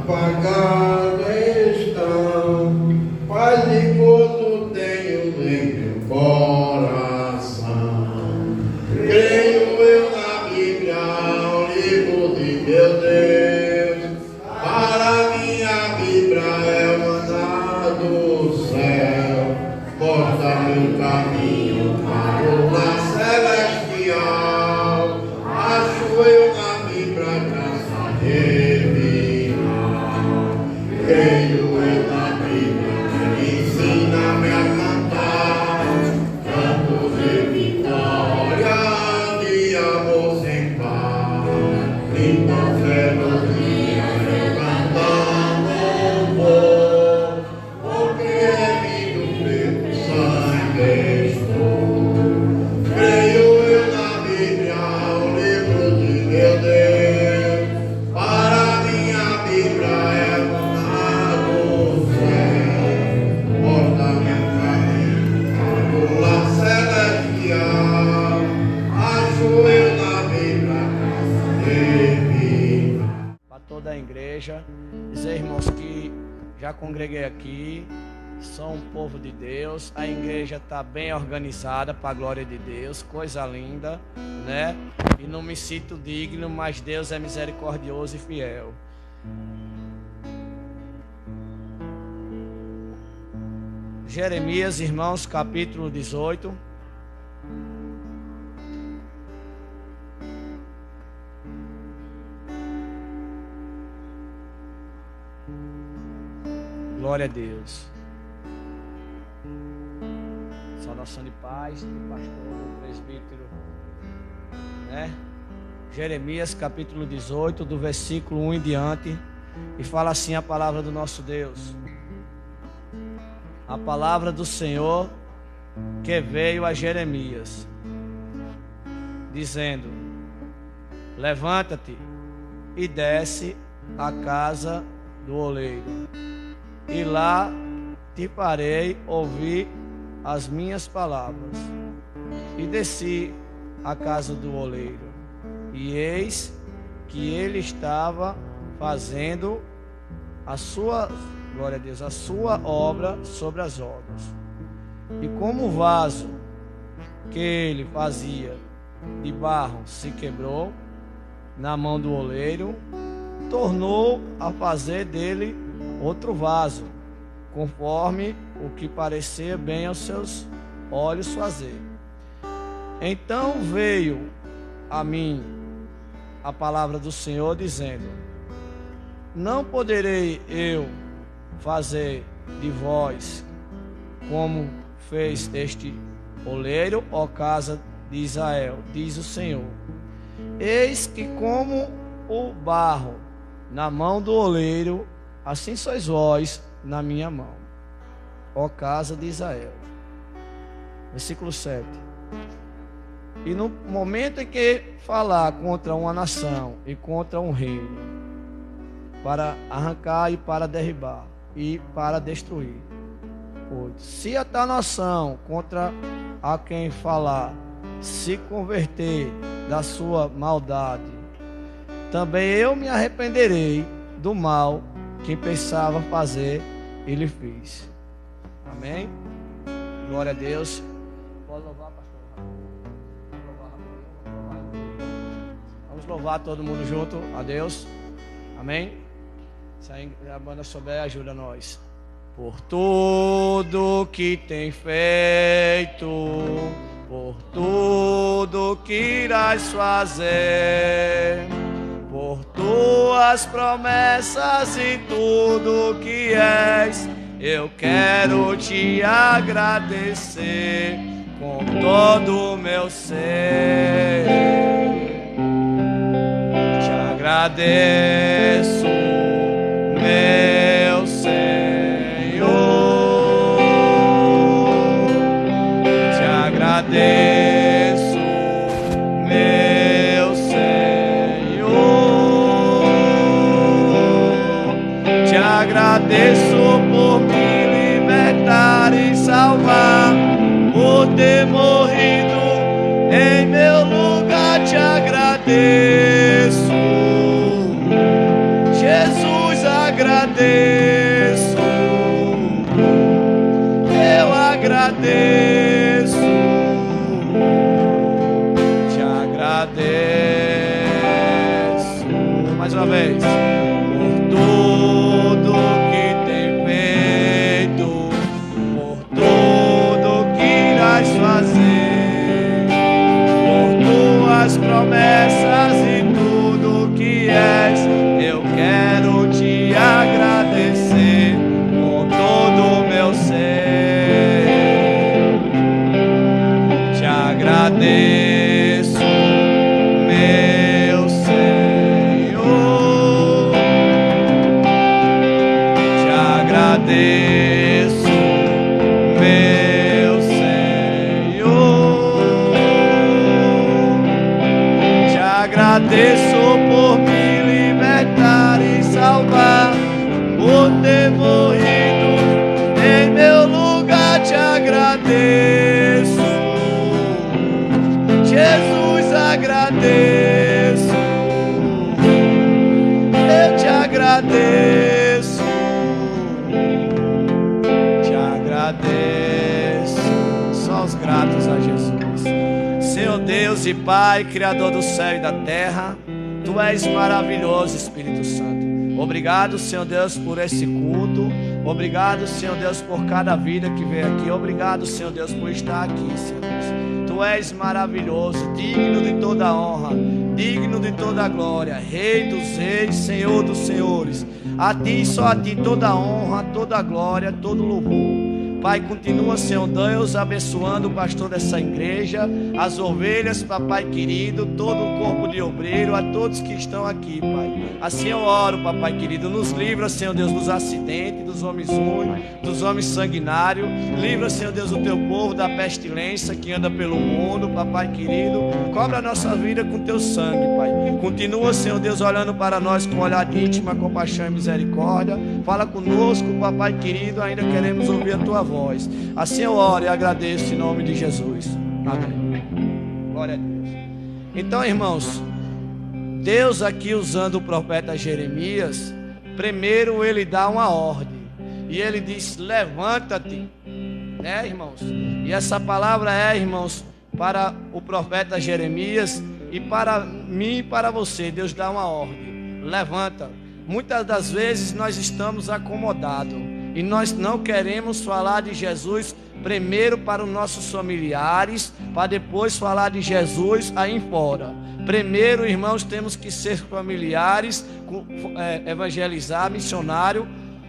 apagado estão, paz e gozo tenho em meu coração. Creio eu na Bíblia, o livro de meu Deus, para minha Bíblia é o maná do céu, mostra meu caminho para o lar celestial. Acho eu na Bíblia graça divina, creio eu na Bíblia que ensina-me a cantar cantos de vitória, de amor sem par. Então melodia eu cantando louvor, porque remido pelo sangue estou. Creio eu na Bíblia, o livro de meu Deus, para minha Bíblia é maná do céu, mostra meu caminho para o lar celestial. Acho eu na Bíblia graça divina. Para toda a igreja, dizer, irmãos, que já congreguei aqui, sou um povo de Deus, a igreja está bem organizada para a glória de Deus, coisa linda, né? E não me sinto digno, mas Deus é misericordioso e fiel. Jeremias, irmãos, capítulo 18. Glória a Deus. Saudação de paz do pastor, do presbítero, né? Jeremias capítulo 18, do versículo 1 em diante, e fala assim a palavra do nosso Deus. A palavra do Senhor que veio a Jeremias, dizendo: levanta-te e desce à casa do oleiro, e lá te farei ouvir as minhas palavras. E desci à casa do oleiro, e eis que ele estava fazendo a sua, glória a Deus, a sua obra sobre as obras. E como o vaso que ele fazia de barro se quebrou na mão do oleiro, tornou a fazer dele outro vaso, conforme o que parecia bem aos seus olhos fazer. Então veio a mim a palavra do Senhor, dizendo: não poderei eu fazer de vós como fez este oleiro, ó casa de Israel, diz o Senhor. Eis que como o barro na mão do oleiro, assim sois vós na minha mão, ó casa de Israel. Versículo 7. E no momento em que falar contra uma nação e contra um reino, para arrancar e para derribar e para destruir. 8. Se a tal nação contra a quem falar se converter da sua maldade, também eu me arrependerei do mal que pensava fazer e lhe fiz. Amém? Glória a Deus. Pode louvar, pastor. Vamos louvar todo mundo junto a Deus. Amém? Se a banda souber, ajuda nós. Por tudo que tem feito, por tudo que irás fazer, por tuas promessas e tudo que és, eu quero te agradecer com todo o meu ser. Te agradeço, meu Senhor, te agradeço, meu Senhor, te agradeço por me libertar e salvar, por ter morrido em meu lugar, te agradeço, Jesus, agradeço. agradeço, te agradeço. Mais uma vez. Por tudo que tem feito, por tudo que irás fazer, por tuas promessas e tudo que és, eu quero te agradecer com todo o meu ser. Te agradeço, meu Senhor. Te agradeço, meu Senhor. Te agradeço por me libertar e salvar, por ter morrido em meu lugar. Te agradeço, Jesus, agradeço. Eu te agradeço, te agradeço. Só os gratos a Jesus. Senhor Deus e Pai, Criador do céu e da terra, Tu és maravilhoso, Espírito Santo. Obrigado, Senhor Deus, por esse culto. Obrigado, Senhor Deus, por cada vida que veio aqui. Obrigado, Senhor Deus, por estar aqui, Senhor Deus. Tu és maravilhoso, digno de toda honra, digno de toda glória, Rei dos reis, Senhor dos senhores. A Ti, só a Ti, toda honra, toda glória, todo louvor. Pai, continua, Senhor Deus, abençoando o pastor dessa igreja, as ovelhas, papai querido, todo o corpo de obreiro, a todos que estão aqui, Pai. Assim eu oro, papai querido, nos livra, Senhor Deus, dos acidentes, dos homens ruins, dos homens sanguinários. Livra, Senhor Deus, o Teu povo da pestilência que anda pelo mundo, papai querido. Cobra a nossa vida com Teu sangue, Pai. Continua, Senhor Deus, olhando para nós com olhar de íntima compaixão e misericórdia. Fala conosco, papai querido, ainda queremos ouvir a Tua voz. Assim eu oro e agradeço em nome de Jesus. Amém. Glória a Deus. Então, irmãos, Deus aqui usando o profeta Jeremias, primeiro ele dá uma ordem. E ele diz: levanta-te. Né, irmãos? E essa palavra é, irmãos, para o profeta Jeremias e para mim e para você. Deus dá uma ordem. Levanta. Muitas das vezes nós estamos acomodados e nós não queremos falar de Jesus primeiro para os nossos familiares, para depois falar de Jesus aí fora. Primeiro, irmãos, temos que ser familiares, evangelizar, missionário,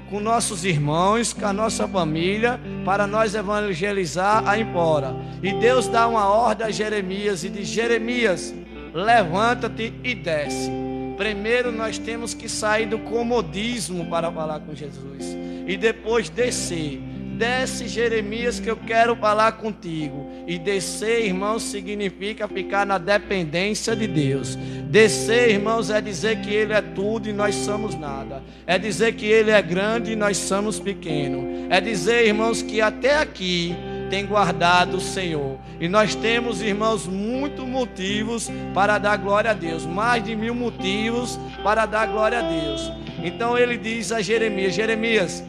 com nossos irmãos, com a nossa família, para nós evangelizar aí fora. E Deus dá uma ordem a Jeremias e diz: Jeremias, levanta-te e desce. Primeiro nós temos que sair do comodismo para falar com Jesus e depois descer. Desce, Jeremias, que eu quero falar contigo. E descer, irmãos, significa ficar na dependência de Deus. Descer, irmãos, é dizer que Ele é tudo e nós somos nada. É dizer que Ele é grande e nós somos pequenos. É dizer, irmãos, que até aqui tem guardado o Senhor. E nós temos, irmãos, muitos motivos para dar glória a Deus. Mais de 1000 motivos para dar glória a Deus. Então ele diz a Jeremias: Jeremias,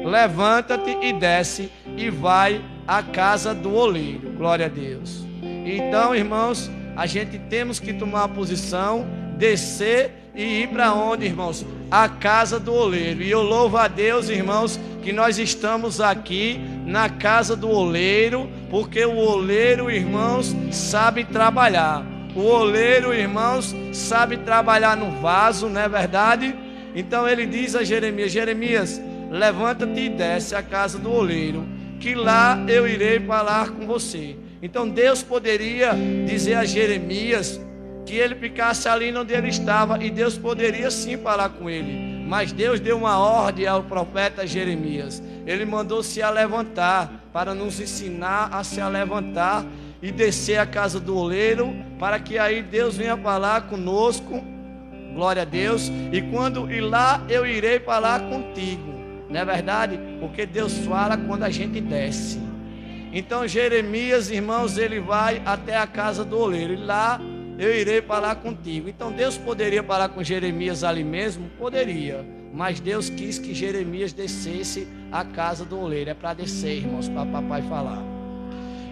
levanta-te e desce e vai à casa do oleiro. Glória a Deus. Então, irmãos, a gente temos que tomar uma posição, descer e ir para onde, irmãos? A casa do oleiro. E eu louvo a Deus, irmãos, que nós estamos aqui na casa do oleiro, porque o oleiro, irmãos, sabe trabalhar. O oleiro, irmãos, sabe trabalhar no vaso, não é verdade? Então ele diz a Jeremias: Jeremias, levanta-te e desce à casa do oleiro, que lá eu irei falar com você. Então Deus poderia dizer a Jeremias que ele ficasse ali onde ele estava, e Deus poderia sim falar com ele. Mas Deus deu uma ordem ao profeta Jeremias. Ele mandou se levantar, para nos ensinar a se levantar e descer à casa do oleiro, para que aí Deus venha falar conosco. Glória a Deus. E lá eu irei falar contigo. Não é verdade? Porque Deus fala quando a gente desce. Então Jeremias, irmãos, ele vai até a casa do oleiro, e lá eu irei falar contigo. Então Deus poderia falar com Jeremias ali mesmo? Poderia. Mas Deus quis que Jeremias descesse à casa do oleiro. É para descer, irmãos, para papai falar.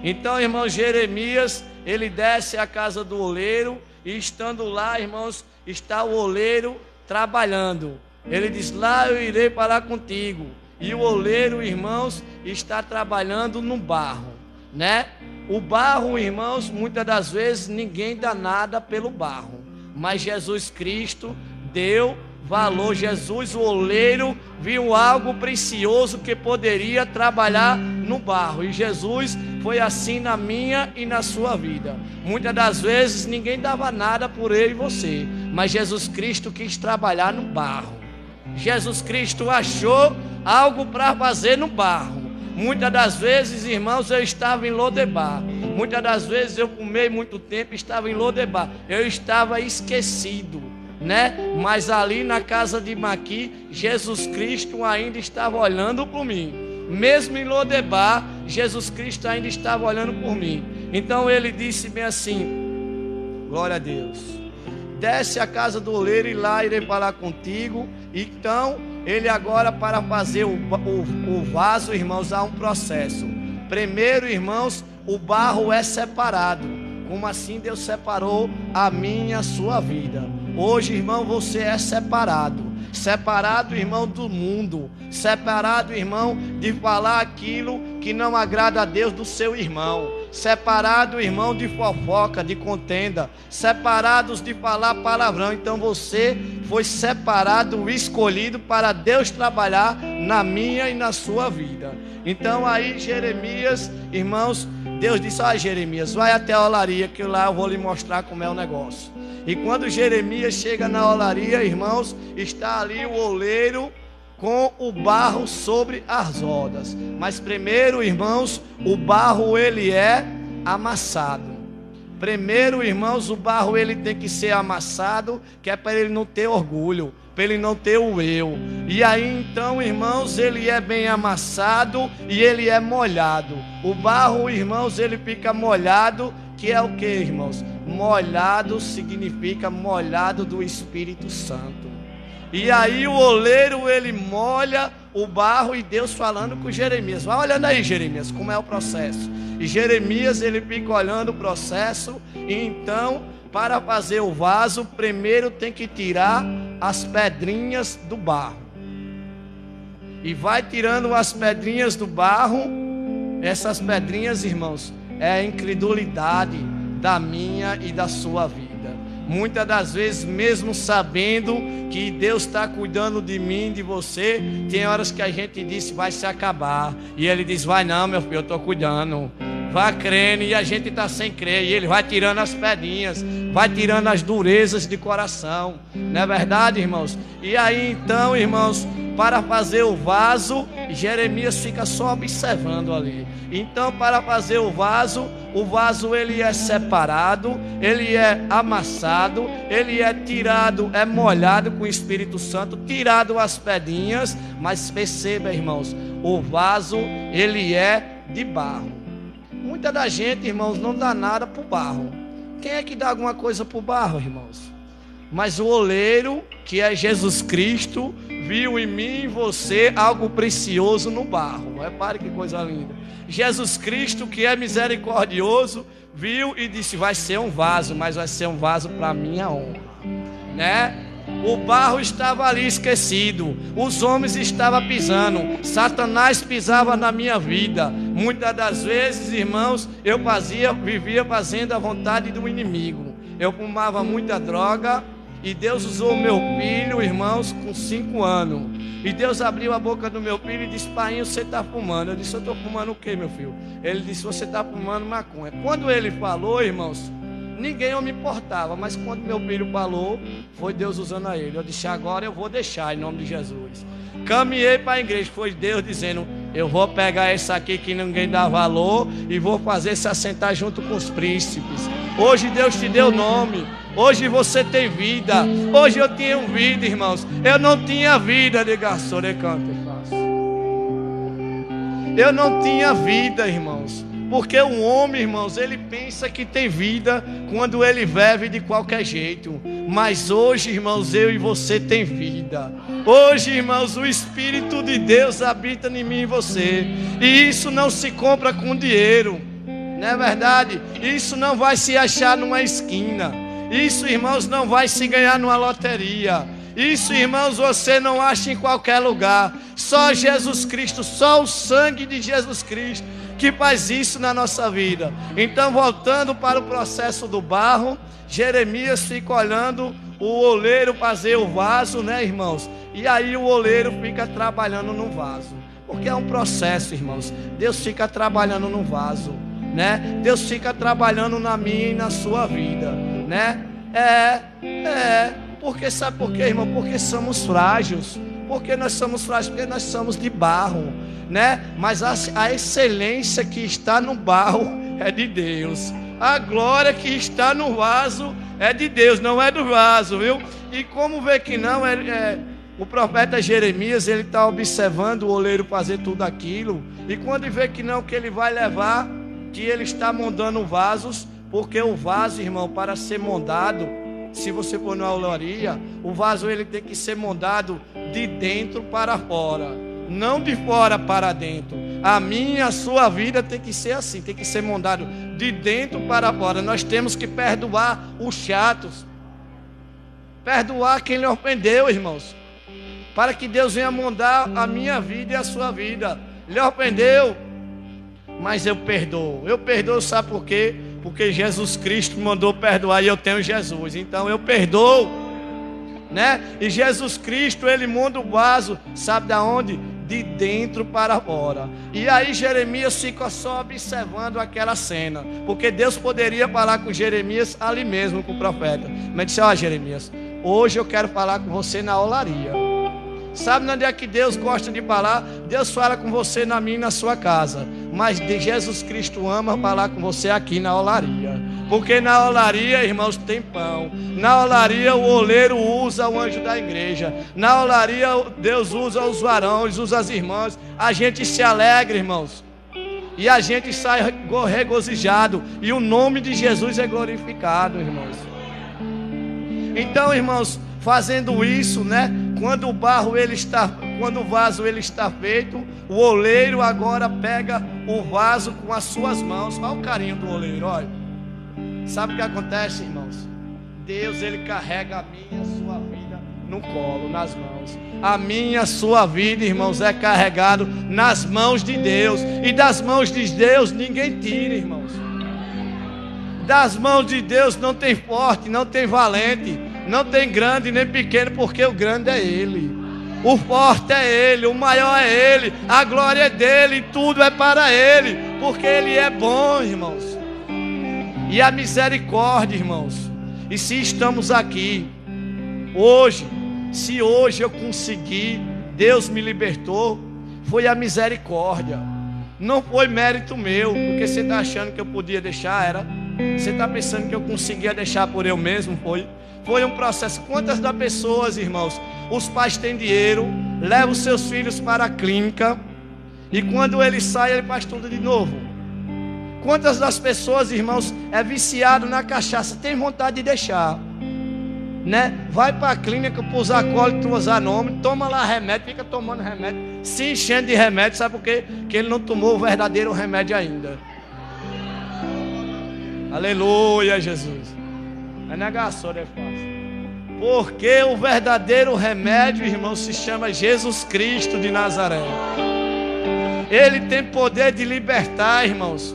Então, irmão, Jeremias, ele desce à casa do oleiro, e estando lá, irmãos, está o oleiro trabalhando. Ele diz: lá eu irei falar contigo. E o oleiro, irmãos, está trabalhando no barro, né? O barro, irmãos, muitas das vezes ninguém dá nada pelo barro, mas Jesus Cristo deu valor. Jesus, o oleiro, viu algo precioso que poderia trabalhar no barro, e Jesus foi assim na minha e na sua vida. Muitas das vezes ninguém dava nada por eu e você, mas Jesus Cristo quis trabalhar no barro. Jesus Cristo achou algo para fazer no barro. Muitas das vezes, irmãos, eu estava em Lodebar. Muitas das vezes eu fumei muito tempo, estava em Lodebar. Eu estava esquecido, né? Mas ali na casa de Maqui, Jesus Cristo ainda estava olhando por mim. Mesmo em Lodebar, Jesus Cristo ainda estava olhando por mim. Então ele disse bem assim: glória a Deus, desce à casa do oleiro e lá irei falar contigo. Então ele agora, para fazer o vaso, irmãos, há um processo. Primeiro, irmãos, o barro é separado. Como assim Deus separou a minha, a sua vida? Hoje, irmão, você é separado. Separado, irmão, do mundo. Separado, irmão, de falar aquilo que não agrada a Deus do seu irmão. Separado, irmão, de fofoca, de contenda. Separados de falar palavrão. Então você foi separado, escolhido para Deus trabalhar na minha e na sua vida. Então aí Jeremias, irmãos, Deus disse: Jeremias, vai até a olaria que lá eu vou lhe mostrar como é o negócio. E quando Jeremias chega na olaria, irmãos, está ali o oleiro com o barro sobre as rodas. Mas primeiro, irmãos, o barro ele é amassado. Primeiro, irmãos, o barro ele tem que ser amassado, que é para ele não ter orgulho, para ele não ter o eu. E aí então, irmãos, ele é bem amassado e ele é molhado. O barro, irmãos, ele fica molhado, que é o que, irmãos? Molhado significa molhado do Espírito Santo. E aí o oleiro ele molha o barro, e Deus falando com Jeremias: vai olhando aí, Jeremias, como é o processo. E Jeremias ele fica olhando o processo. E então, para fazer o vaso, primeiro tem que tirar as pedrinhas do barro. E vai tirando as pedrinhas do barro. Essas pedrinhas, irmãos, é a incredulidade da minha e da sua vida. Muitas das vezes, mesmo sabendo que Deus está cuidando de mim, de você, tem horas que a gente diz: vai se acabar. E Ele diz: vai não, meu filho, eu estou cuidando. Vá crendo, e a gente está sem crer. E Ele vai tirando as pedrinhas, vai tirando as durezas de coração. Não é verdade, irmãos? E aí então, irmãos, para fazer o vaso, Jeremias fica só observando ali. Então, para fazer o vaso ele é separado, ele é amassado, ele é tirado, é molhado com o Espírito Santo, tirado as pedrinhas. Mas perceba, irmãos, o vaso ele é de barro. Muita da gente, irmãos, não dá nada para o barro. Quem é que dá alguma coisa para o barro, irmãos? Mas o oleiro, que é Jesus Cristo, viu em mim e em você algo precioso no barro. Repare que coisa linda. Jesus Cristo, que é misericordioso, viu e disse: vai ser um vaso, mas vai ser um vaso para minha honra, né? O barro estava ali esquecido, os homens estavam pisando, Satanás pisava na minha vida. Muitas das vezes, irmãos, eu vivia fazendo a vontade do inimigo. Eu fumava muita droga. E Deus usou meu filho, irmãos, com 5 anos. E Deus abriu a boca do meu filho e disse: pai, você está fumando. Eu disse: eu estou fumando o quê, meu filho? Ele disse: você está fumando maconha. Quando ele falou, irmãos, ninguém me importava. Mas quando meu filho falou, foi Deus usando a ele. Eu disse: agora eu vou deixar, em nome de Jesus. Caminhei para a igreja, foi Deus dizendo: eu vou pegar essa aqui que ninguém dá valor e vou fazer se assentar junto com os príncipes. Hoje Deus te deu nome. Hoje você tem vida. Hoje eu tinha vida, irmãos. Eu não tinha vida de garçorecante. Eu não tinha vida, irmãos. Porque o homem, irmãos, ele pensa que tem vida quando ele vive de qualquer jeito. Mas hoje, irmãos, eu e você tem vida. Hoje, irmãos, o Espírito de Deus habita em mim e você. E isso não se compra com dinheiro. Não é verdade? Isso não vai se achar numa esquina. Isso, irmãos, não vai se ganhar numa loteria. Isso, irmãos, você não acha em qualquer lugar. Só Jesus Cristo, só o sangue de Jesus Cristo que faz isso na nossa vida. Então, voltando para o processo do barro, Jeremias fica olhando o oleiro fazer o vaso, né, irmãos? E aí o oleiro fica trabalhando no vaso. Porque é um processo, irmãos. Deus fica trabalhando no vaso, né? Deus fica trabalhando na minha e na sua vida, né? Porque sabe por quê, irmão? Porque somos frágeis. Porque nós somos frágeis, porque nós somos de barro, né? Mas a excelência que está no barro é de Deus. A glória que está no vaso é de Deus, não é do vaso, viu? E como vê que não, o profeta Jeremias, ele está observando o oleiro fazer tudo aquilo. E quando vê que não, que ele vai levar, que ele está moldando vasos, porque o vaso, irmão, para ser moldado, se você for na olaria, o vaso ele tem que ser moldado de dentro para fora, não de fora para dentro. A minha, a sua vida tem que ser assim, tem que ser moldado de dentro para fora. Nós temos que perdoar os chatos, perdoar quem lhe ofendeu, irmãos, para que Deus venha moldar a minha vida e a sua vida. Lhe ofendeu, mas eu perdoo, sabe por quê? Porque Jesus Cristo mandou perdoar e eu tenho Jesus, então eu perdoo, né? E Jesus Cristo, ele monta o vaso, sabe da onde? De dentro para fora. E aí Jeremias fica só observando aquela cena, porque Deus poderia falar com Jeremias ali mesmo, com o profeta, mas disse: ó, Jeremias, hoje eu quero falar com você na olaria. Sabe onde é que Deus gosta de falar? Deus fala com você na minha e na sua casa. Mas Jesus Cristo ama falar com você aqui na olaria. Porque na olaria, irmãos, tem pão. Na olaria o oleiro usa o anjo da igreja. Na olaria Deus usa os varões, usa as irmãs. A gente se alegra, irmãos. E a gente sai regozijado. E o nome de Jesus é glorificado, irmãos. Então, irmãos, fazendo isso, né? Quando o vaso ele está feito, o oleiro agora pega o vaso com as suas mãos. Olha o carinho do oleiro, olha. Sabe o que acontece, irmãos? Deus, ele carrega a minha, a sua vida no colo, nas mãos. A minha, a sua vida, irmãos, é carregado nas mãos de Deus. E das mãos de Deus ninguém tira, irmãos. Das mãos de Deus não tem forte, não tem valente, não tem grande nem pequeno, porque o grande é Ele, o forte é Ele, o maior é Ele, a glória é dEle, e tudo é para Ele, porque Ele é bom, irmãos. E a misericórdia, irmãos. E se estamos aqui hoje, se hoje eu consegui, Deus me libertou, foi a misericórdia. Não foi mérito meu, porque você está achando que eu podia deixar, você está pensando que eu conseguia deixar por eu mesmo, foi um processo. Quantas das pessoas, irmãos, os pais têm dinheiro, levam os seus filhos para a clínica, e quando ele sai, ele faz tudo de novo. Quantas das pessoas, irmãos, é viciado na cachaça, tem vontade de deixar, né? Vai para a clínica para usar alcoólico, usar nome, toma lá remédio, fica tomando remédio, se enchendo de remédio, sabe por quê? Porque ele não tomou o verdadeiro remédio ainda. Aleluia, Jesus. A negação é fácil. Porque o verdadeiro remédio, irmão, se chama Jesus Cristo de Nazaré. Ele tem poder de libertar, irmãos.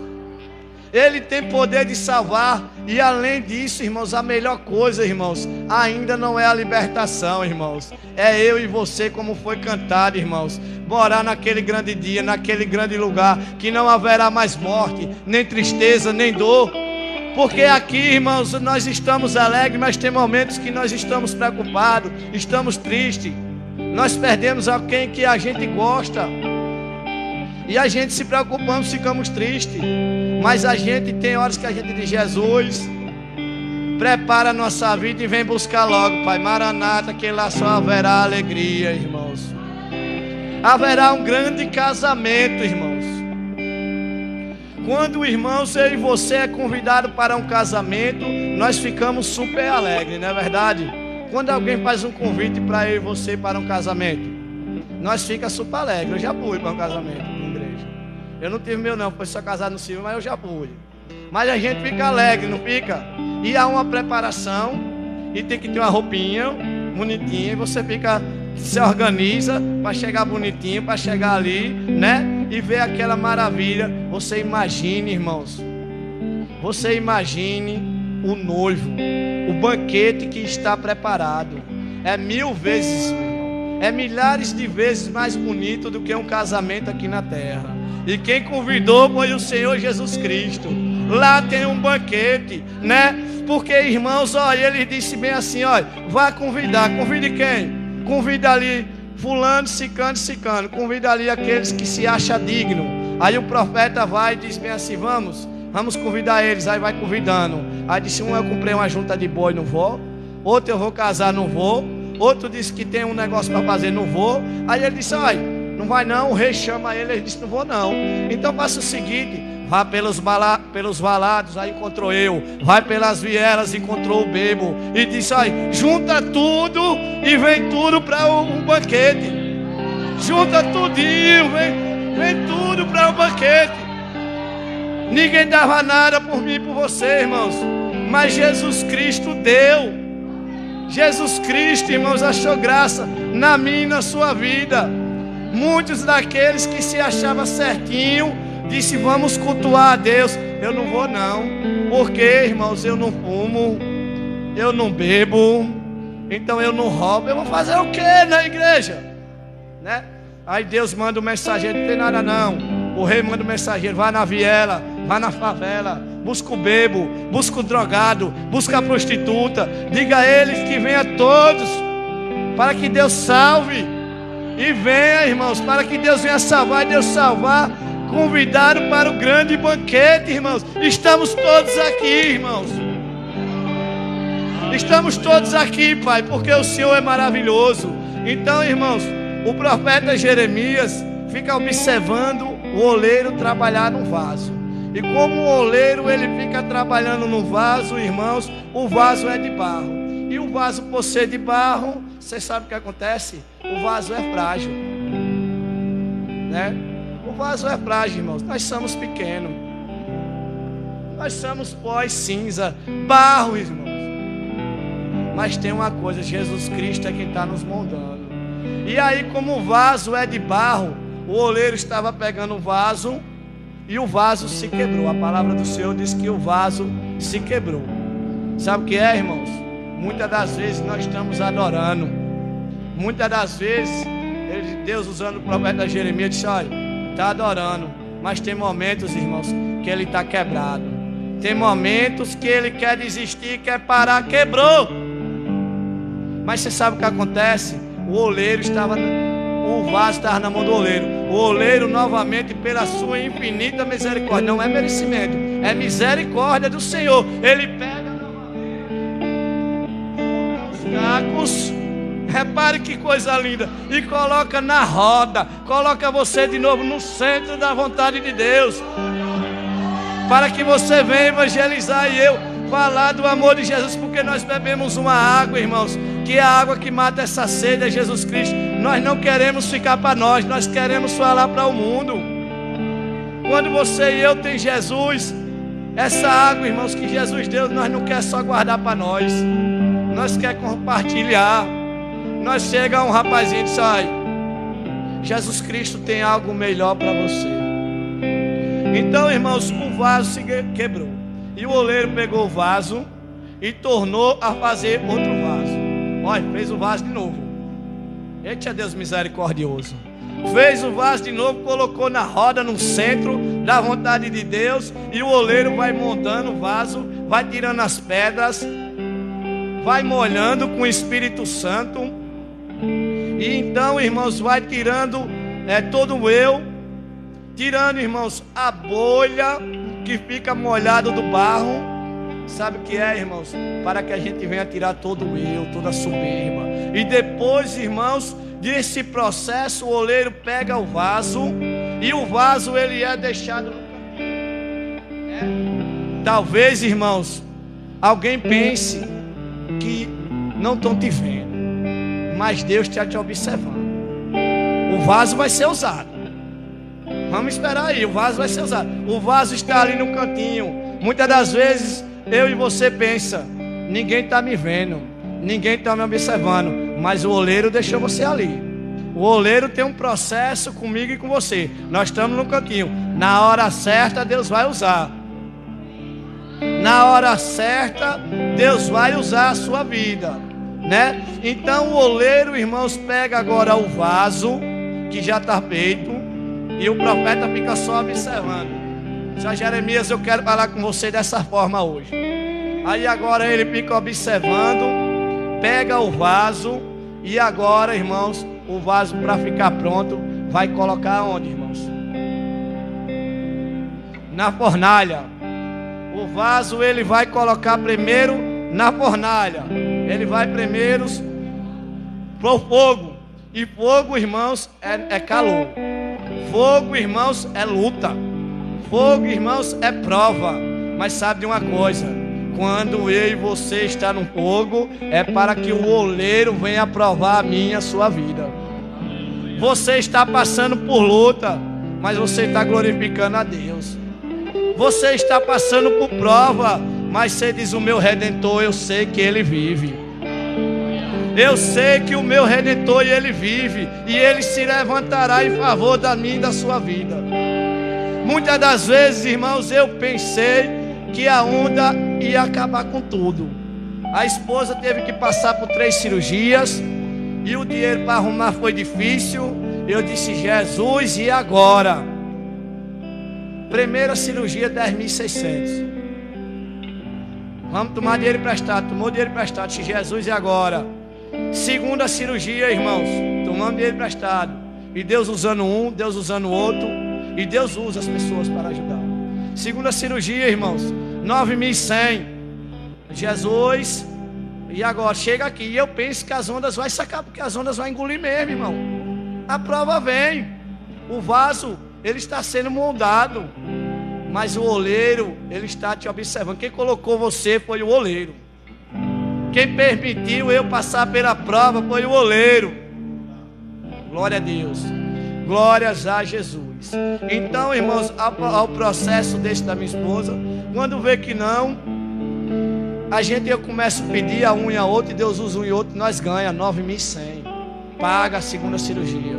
Ele tem poder de salvar. E além disso, irmãos, a melhor coisa, irmãos, ainda não é a libertação, irmãos. É eu e você, como foi cantado, irmãos. Morar naquele grande dia, naquele grande lugar, que não haverá mais morte, nem tristeza, nem dor. Porque aqui, irmãos, nós estamos alegres, mas tem momentos que nós estamos preocupados, estamos tristes. Nós perdemos alguém que a gente gosta. E a gente se preocupamos, ficamos tristes. Mas a gente tem horas que a gente diz: Jesus, prepara a nossa vida e vem buscar logo, Pai. Maranata, que lá só haverá alegria, irmãos. Haverá um grande casamento, irmãos. Quando, irmãos, eu e você é convidado para um casamento, nós ficamos super alegres, não é verdade? Quando alguém faz um convite para eu e você para um casamento, nós ficamos super alegres. Eu já fui para um casamento na igreja. Eu não tive meu não, foi só casado no civil, mas eu já fui. Mas a gente fica alegre, não fica? E há uma preparação, e tem que ter uma roupinha bonitinha, e você fica, se organiza para chegar bonitinho, para chegar ali, né? E ver aquela maravilha. Você imagine, irmãos, você imagine o noivo, o banquete que está preparado. É 1000 vezes, é milhares de vezes mais bonito do que um casamento aqui na terra. E quem convidou foi o Senhor Jesus Cristo. Lá tem um banquete, né? Porque, irmãos, olha, ele disse bem assim, olha, vá convidar. Convide quem? Convida ali fulano, cicano. Convida ali aqueles que se acham dignos. Aí o profeta vai e diz bem assim, vamos convidar eles. Aí vai convidando. Aí disse, eu comprei uma junta de boi, não vou. Outro, eu vou casar, não vou. Outro disse que tem um negócio para fazer, não vou. Aí ele disse, olha, não vai não. O rei chama ele disse, não vou não. Então faça o seguinte, vá pelos valados, aí encontrou eu. Vai pelas vielas, encontrou o bebo. E disse, olha, junta tudo e vem tudo para um banquete. Junta tudinho, vem tudo para um banquete. Ninguém dava nada por mim e por você, irmãos. Mas Jesus Cristo deu. Jesus Cristo, irmãos, achou graça na minha e na sua vida. Muitos daqueles que se achavam certinho disse, vamos cultuar a Deus. Eu não vou não, porque, irmãos, eu não fumo, eu não bebo, então eu não roubo. Eu vou fazer o que na igreja, né? Aí Deus manda o mensageiro, não tem nada não. O rei manda o mensageiro, vai na viela, vai na favela, busca o bebo, busca o drogado, busca a prostituta. Diga a eles que venha todos, para que Deus salve. E venha, irmãos, para que Deus venha salvar. E Deus salvar, convidaram para o grande banquete, irmãos. Estamos todos aqui, irmãos. Estamos todos aqui, Pai, porque o Senhor é maravilhoso. Então, irmãos, o profeta Jeremias fica observando o oleiro trabalhar no vaso. E como o oleiro ele fica trabalhando no vaso, irmãos, o vaso é de barro. E o vaso, por ser de barro, você sabe o que acontece? O vaso é frágil, né? O vaso é frágil, irmãos. Nós somos pequenos. Nós somos pó e cinza, barro, irmãos. Mas tem uma coisa, Jesus Cristo é quem está nos moldando. E aí, como o vaso é de barro, o oleiro estava pegando o vaso e o vaso se quebrou. A palavra do Senhor diz que o vaso se quebrou. Sabe o que é, irmãos? Muitas das vezes nós estamos adorando. Muitas das vezes, Deus usando o profeta Jeremias disse, olha, está adorando. Mas tem momentos, irmãos, que ele está quebrado. Tem momentos que ele quer desistir, quer parar, quebrou. Mas você sabe o que acontece? O oleiro estava... O vaso estava na mão do oleiro. O oleiro novamente, pela sua infinita misericórdia, não é merecimento, é misericórdia do Senhor. Ele pega novamente os cacos, repare que coisa linda, e coloca na roda, coloca você de novo no centro da vontade de Deus, para que você venha evangelizar e eu falar do amor de Jesus, porque nós bebemos uma água, irmãos, que é a água que mata essa sede, é Jesus Cristo. Nós não queremos ficar para nós queremos falar para o mundo. Quando você e eu tem Jesus, essa água, irmãos, que Jesus deu, nós não quer só guardar para nós quer compartilhar. Nós chega um rapazinho e diz, ai, Jesus Cristo tem algo melhor para você. Então, irmãos, o vaso se quebrou. E o oleiro pegou o vaso e tornou a fazer outro vaso. Olha, fez o vaso de novo. Eita, Deus misericordioso. Fez o vaso de novo, colocou na roda, no centro da vontade de Deus. E o oleiro vai montando o vaso, vai tirando as pedras, vai molhando com o Espírito Santo. E então, irmãos, vai tirando todo o eu, tirando, irmãos, a bolha que fica molhado do barro. Sabe o que é, irmãos? Para que a gente venha tirar todo o eu, toda a soberba. E depois, irmãos, desse processo, o oleiro pega o vaso, e o vaso ele é deixado no caminho. Talvez, irmãos, alguém pense que não estão te vendo, mas Deus está te observando. O vaso vai ser usado. Vamos esperar aí, o vaso vai ser usado. O vaso está ali no cantinho. Muitas das vezes eu e você pensa, ninguém está me vendo, ninguém está me observando, mas o oleiro deixou você ali. O oleiro tem um processo comigo e com você. Nós estamos no cantinho. Na hora certa Deus vai usar. Na hora certa Deus vai usar a sua vida, né? Então o oleiro, irmãos, pega agora o vaso que já está feito e o profeta fica só observando. Só Jeremias, eu quero falar com você dessa forma hoje. Aí agora ele fica observando, pega o vaso e agora, irmãos, o vaso para ficar pronto vai colocar onde, irmãos? Na fornalha. O vaso ele vai colocar primeiro na fornalha. Ele vai primeiro pro fogo. E fogo, irmãos, é calor. Fogo, irmãos, é luta. Fogo, irmãos, é prova. Mas sabe de uma coisa? Quando eu e você está no fogo, é para que o oleiro venha provar a minha e a sua vida. Você está passando por luta, mas você está glorificando a Deus. Você está passando por prova, mas você diz: o meu Redentor, eu sei que Ele vive. Eu sei que o meu Redentor, Ele vive, e Ele se levantará em favor da minha e da sua vida. Muitas das vezes, irmãos, eu pensei que a onda ia acabar com tudo. A esposa teve que passar por 3 cirurgias, e o dinheiro para arrumar foi difícil. Eu disse: Jesus, e agora? Primeira cirurgia, 10.600. Vamos tomar dinheiro emprestado. Tomou dinheiro emprestado. Disse: Jesus, e agora? Segunda cirurgia, irmãos, tomando dinheiro emprestado. E Deus usando um, Deus usando outro. E Deus usa as pessoas para ajudar. Segunda cirurgia, irmãos, 9.100. Jesus, e agora? Chega aqui. E eu penso que as ondas vão sacar, porque as ondas vão engolir mesmo, irmão. A prova vem. O vaso, ele está sendo moldado. Mas o oleiro, ele está te observando. Quem colocou você foi o oleiro. Quem permitiu eu passar pela prova foi o oleiro. Glória a Deus. Glórias a Jesus. Então, irmãos, ao processo desse da minha esposa, quando vê que não, eu começo a pedir a um e a outro, e Deus usa um e outro, nós ganha 9.100. Paga a segunda cirurgia.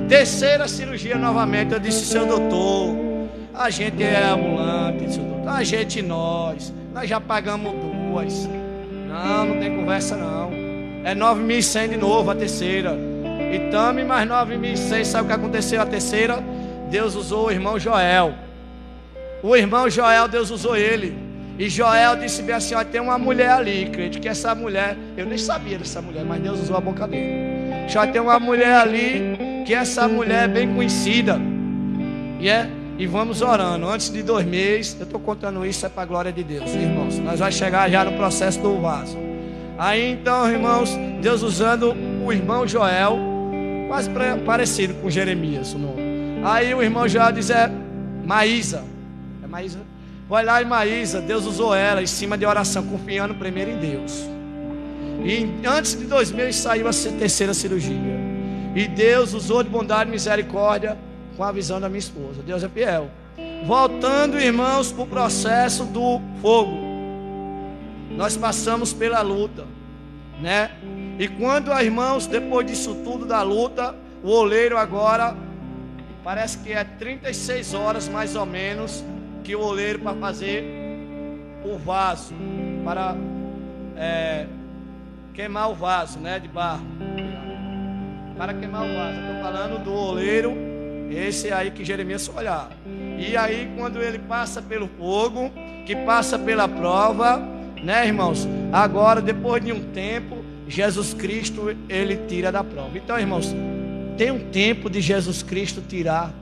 Terceira cirurgia novamente. Eu disse: seu doutor, a gente é ambulante, seu doutor. A gente, nós já pagamos 2. Não tem conversa não. É 9.100 de novo a terceira. E tame mais 9.100. Sabe o que aconteceu a terceira? Deus usou o irmão Joel. O irmão Joel, Deus usou ele. E Joel disse bem assim: ó, tem uma mulher ali, crente, que essa mulher, eu nem sabia dessa mulher, mas Deus usou a boca dele. Já tem uma mulher ali, que essa mulher é bem conhecida. E vamos orando. Antes de 2 meses, eu estou contando isso, é para a glória de Deus, irmãos. Nós vamos chegar já no processo do vaso. Aí então, irmãos, Deus usando o irmão Joel, quase parecido com Jeremias o nome. Aí o irmão Joel diz: é Maísa. É Maísa? Vai lá em Maísa. Deus usou ela em cima de oração, confiando primeiro em Deus. E antes de 2 meses saiu a terceira cirurgia. E Deus usou de bondade e misericórdia com a visão da minha esposa. Deus é fiel. Voltando, irmãos, para o processo do fogo. Nós passamos pela luta, né? E quando, irmãos, depois disso tudo da luta, o oleiro agora, parece que é 36 horas mais ou menos, que o oleiro para fazer o vaso, para queimar o vaso, né, de barro. Para queimar o vaso. Estou falando do oleiro, esse aí que Jeremias foi olhar. E aí quando ele passa pelo fogo, que passa pela prova, né, irmãos? Agora, depois de um tempo, Jesus Cristo, ele tira da prova. Então, irmãos, tem um tempo de Jesus Cristo tirar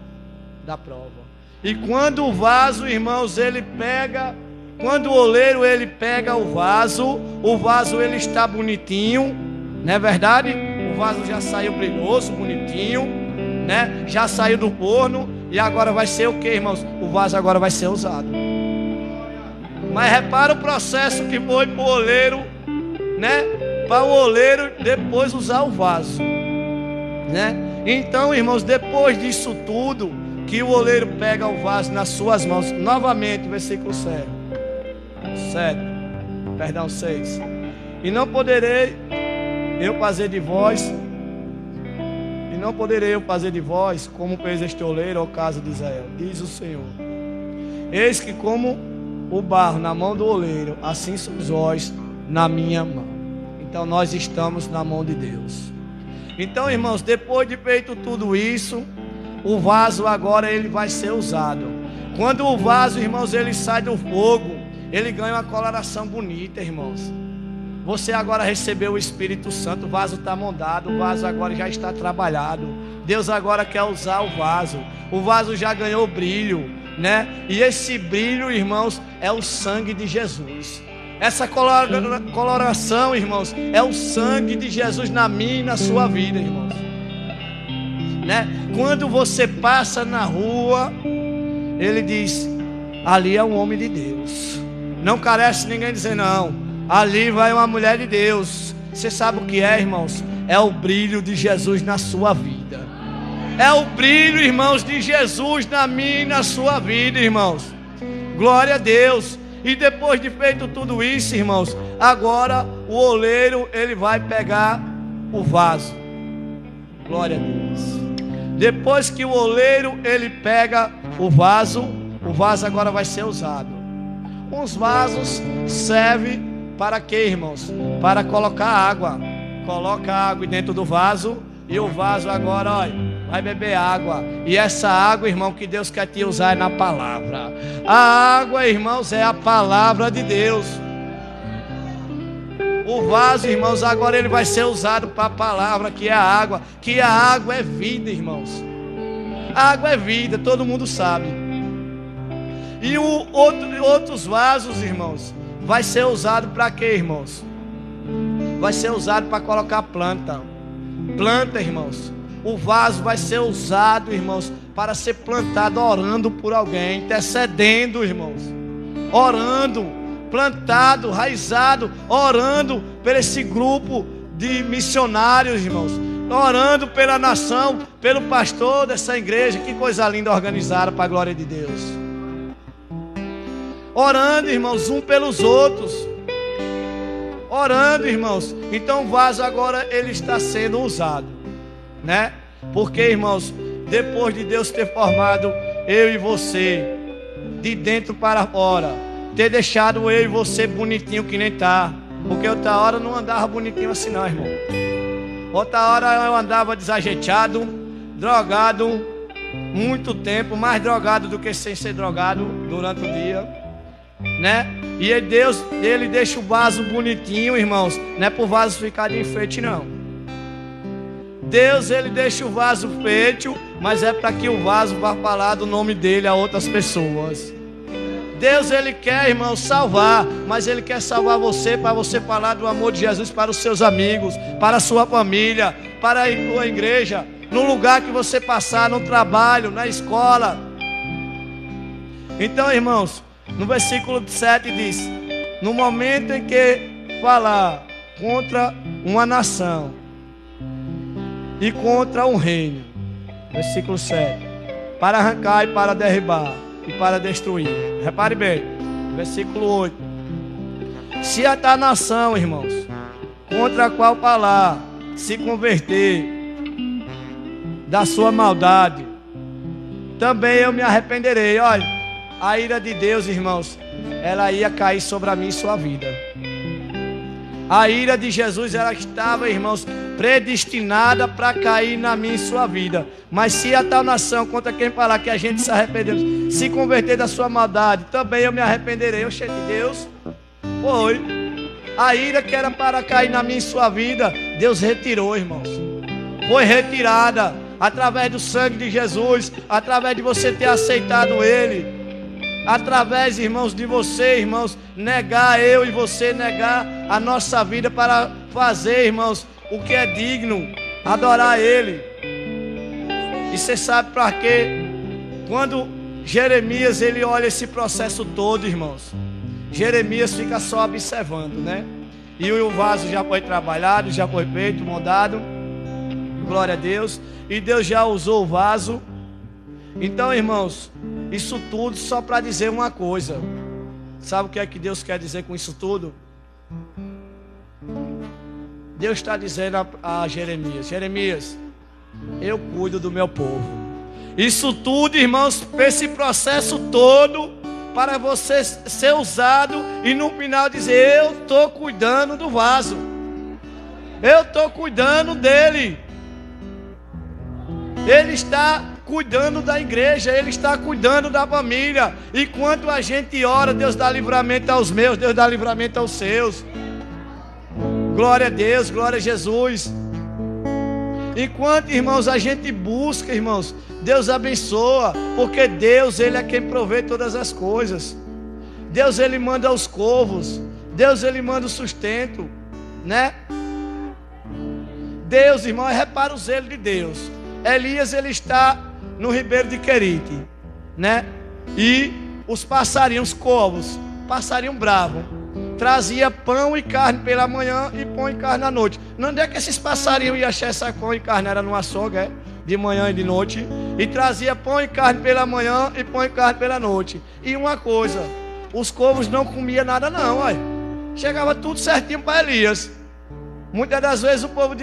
da prova. E quando o vaso, irmãos, ele pega, quando o oleiro ele pega o vaso ele está bonitinho, não é verdade? O vaso já saiu brilhoso, bonitinho, né? Já saiu do forno e agora vai ser o que, irmãos? O vaso agora vai ser usado. Mas repara o processo que foi para o oleiro, né? Para o oleiro depois usar o vaso, né? Então, irmãos, depois disso tudo, que o oleiro pega o vaso nas suas mãos, novamente, versículo 7. 6. E não poderei eu fazer de vós como fez este oleiro ao caso de Israel, diz o Senhor. Eis que como o barro na mão do oleiro, assim sois vós na minha mão. Então nós estamos na mão de Deus. Então, irmãos, depois de feito tudo isso, o vaso agora ele vai ser usado. Quando o vaso, irmãos, ele sai do fogo, ele ganha uma coloração bonita, irmãos. Você agora recebeu o Espírito Santo, o vaso está moldado, o vaso agora já está trabalhado. Deus agora quer usar o vaso já ganhou brilho, né? E esse brilho, irmãos, é o sangue de Jesus. Essa coloração, irmãos, é o sangue de Jesus na minha e na sua vida, irmãos, né? Quando você passa na rua, ele diz: ali é um homem de Deus. Não carece ninguém dizer não. Ali vai uma mulher de Deus. Você sabe o que é, irmãos? É o brilho de Jesus na sua vida. É o brilho, irmãos, de Jesus na minha e na sua vida, irmãos. Glória a Deus. E depois de feito tudo isso, irmãos, agora o oleiro, ele vai pegar o vaso. Glória a Deus. Depois que o oleiro, ele pega o vaso agora vai ser usado. Os vasos servem para quê, irmãos? Para colocar água. Coloca água dentro do vaso, e o vaso agora, olha, vai beber água. E essa água, irmão, que Deus quer te usar é na palavra. A água, irmãos, é a palavra de Deus. O vaso, irmãos, agora ele vai ser usado para a palavra, que é a água. Que a água é vida, irmãos. A água é vida, todo mundo sabe. E outros vasos, irmãos, vai ser usado para quê, irmãos? Vai ser usado para colocar planta. Planta, irmãos. O vaso vai ser usado, irmãos, para ser plantado, orando por alguém, intercedendo, irmãos. Orando, plantado, raizado, orando por esse grupo de missionários, irmãos. Orando pela nação, pelo pastor dessa igreja. Que coisa linda organizada para a glória de Deus. Orando, irmãos, um pelos outros. Orando, irmãos. Então o vaso agora ele está sendo usado, né? Porque, irmãos, depois de Deus ter formado eu e você de dentro para fora, ter deixado eu e você bonitinho que nem tá. Porque outra hora eu não andava bonitinho assim não, irmão. Outra hora eu andava desajeitado, drogado, muito tempo, mais drogado do que sem ser drogado durante o dia, né? E Deus, ele deixa o vaso bonitinho, irmãos. Não é para o vaso ficar de enfeite, não. Deus, ele deixa o vaso feito, mas é para que o vaso vá falar do nome dele a outras pessoas. Deus, ele quer, irmão, salvar, mas ele quer salvar você, para você falar do amor de Jesus para os seus amigos, para a sua família, para a sua igreja, no lugar que você passar, no trabalho, na escola. Então, irmãos, no versículo 7 diz: no momento em que falar contra uma nação e contra um reino, versículo 7, para arrancar e para derribar e para destruir. Repare bem, versículo 8: se a tal nação, irmãos, contra a qual falar, se converter da sua maldade, também eu me arrependerei. Olha, a ira de Deus, irmãos, ela ia cair sobre a minha e sua vida. A ira de Jesus, ela estava, irmãos, predestinada para cair na minha e sua vida. Mas se a tal nação, contra quem falar que a gente se arrependeu, se converter da sua maldade, também eu me arrependerei. Oxe, de Deus foi. A ira que era para cair na minha e sua vida, Deus retirou, irmãos. Foi retirada através do sangue de Jesus, através de você ter aceitado Ele. Através, irmãos, de você, irmãos, negar eu e você, negar a nossa vida para fazer, irmãos, o que é digno, adorar Ele. E você sabe para quê? Quando Jeremias, ele olha esse processo todo, irmãos, Jeremias fica só observando, né? E o vaso já foi trabalhado, já foi feito, moldado, glória a Deus, e Deus já usou o vaso. Então, irmãos, isso tudo só para dizer uma coisa: Sabe o que é que Deus quer dizer com isso tudo? Deus está dizendo a Jeremias: Jeremias, eu cuido do meu povo. Isso tudo, irmãos, esse processo todo, para você ser usado e no final dizer: eu estou cuidando do vaso, eu estou cuidando dele. Ele está cuidando da igreja, Ele está cuidando da família. E quando a gente ora, Deus dá livramento aos meus, Deus dá livramento aos seus. Glória a Deus, glória a Jesus. Enquanto, irmãos, a gente busca, irmãos, Deus abençoa, porque Deus, Ele é quem provê todas as coisas. Deus, Ele manda os corvos, Deus, Ele manda o sustento, né? Deus, irmão, repara o zelo de Deus. Elias, ele está no ribeiro de Querite, né? E os passarinhos, os corvos, passarinho bravo, trazia pão e carne pela manhã e pão e carne à noite. Onde é que esses passarinhos iam achar essa pão e carne? Era no açougue, de manhã e de noite. E trazia pão e carne pela manhã e pão e carne pela noite. E uma coisa, os corvos não comiam nada não, olha. Chegava tudo certinho para Elias. Muitas das vezes o povo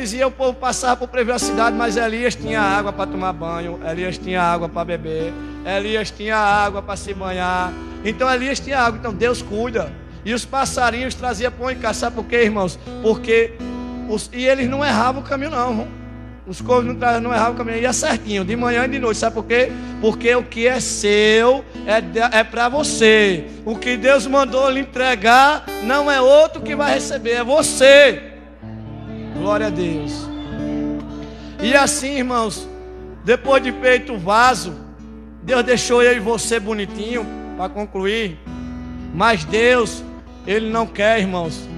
passava por privacidade, mas Elias tinha água para tomar banho, Elias tinha água para beber, Elias tinha água para se banhar. Então Elias tinha água, então Deus cuida. E os passarinhos traziam pão e carne. Sabe por quê, irmãos? Porque e eles não erravam o caminho não, irmão. Os corvos não erravam o caminho, ia certinho, de manhã e de noite. Sabe por quê? Porque o que é seu é para você. O que Deus mandou lhe entregar não é outro que vai receber, é você. Glória a Deus. E assim, irmãos, depois de feito o vaso, Deus deixou eu e você bonitinho para concluir. Mas Deus, Ele não quer, irmãos,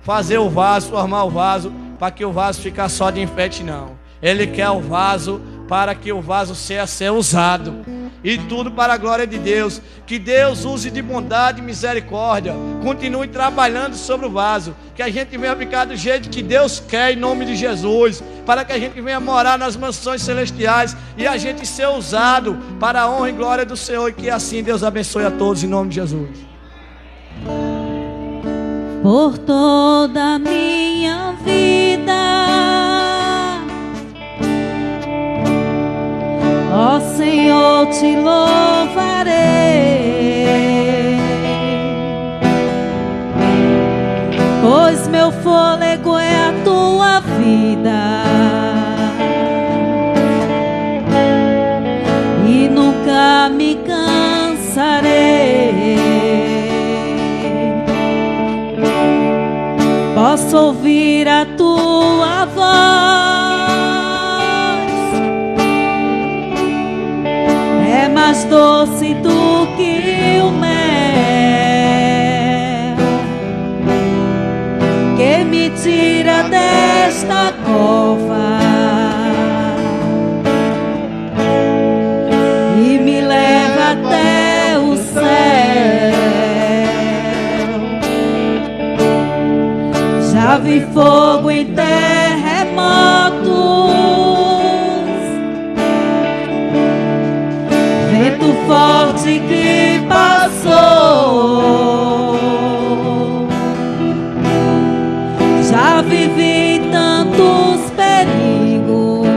fazer o vaso, formar o vaso para que o vaso fique só de enfeite, não. Ele quer o vaso para que o vaso seja ser usado. E tudo para a glória de Deus. Que Deus use de bondade e misericórdia. Continue trabalhando sobre o vaso. Que a gente venha ficar do jeito que Deus quer, em nome de Jesus. Para que a gente venha morar nas mansões celestiais. E a gente ser usado para a honra e glória do Senhor. E que assim Deus abençoe a todos, em nome de Jesus. Por toda a minha vida, ó Senhor, te louvarei, pois meu fôlego é a tua vida e nunca me cansarei. Posso ouvir a tua voz, é mais doce do que o mel, que me tira desta cova e me leva até o céu. Já vi fogo em terremotos, vento forte que passou. Já vivi tantos perigos,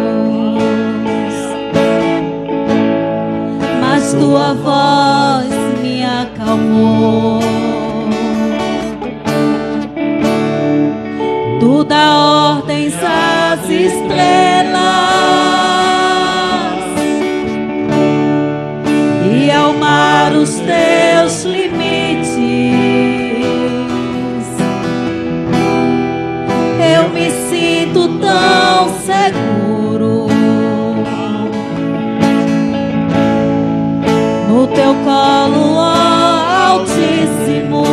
mas tua voz me acalmou. Tu dá ordens às estrelas e ao mar os teus limites. Eu me sinto tão seguro no teu colo, ó Altíssimo.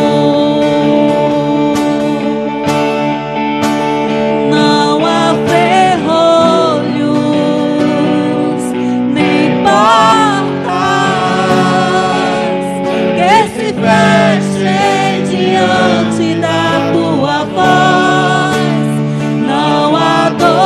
Diante da tua voz, não há dor.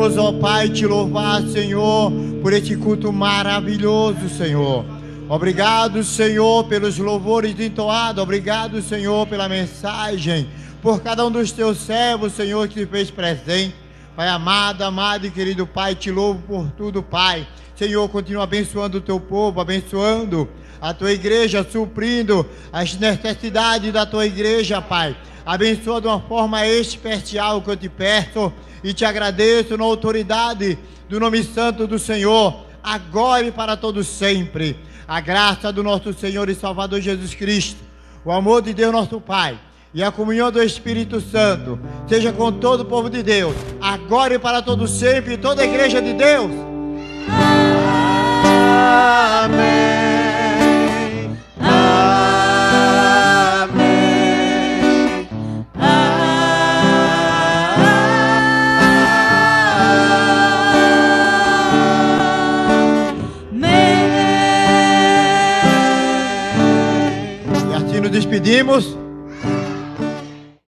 Queremos, ó Pai, te louvar, Senhor, por este culto maravilhoso, Senhor. Obrigado, Senhor, pelos louvores entoados. Obrigado, Senhor, pela mensagem. Por cada um dos teus servos, Senhor, que te fez presente. Pai amado, amado e querido Pai, te louvo por tudo, Pai. Senhor, continua abençoando o teu povo, abençoando a tua igreja, suprindo as necessidades da tua igreja, Pai. Abençoa de uma forma especial que eu te peço e te agradeço na autoridade do nome santo do Senhor, agora e para todos sempre. A graça do nosso Senhor e Salvador Jesus Cristo, o amor de Deus nosso Pai e a comunhão do Espírito Santo seja com todo o povo de Deus, agora e para todos sempre, e toda a igreja de Deus. Amém. Amém. Amém. E assim nos despedimos.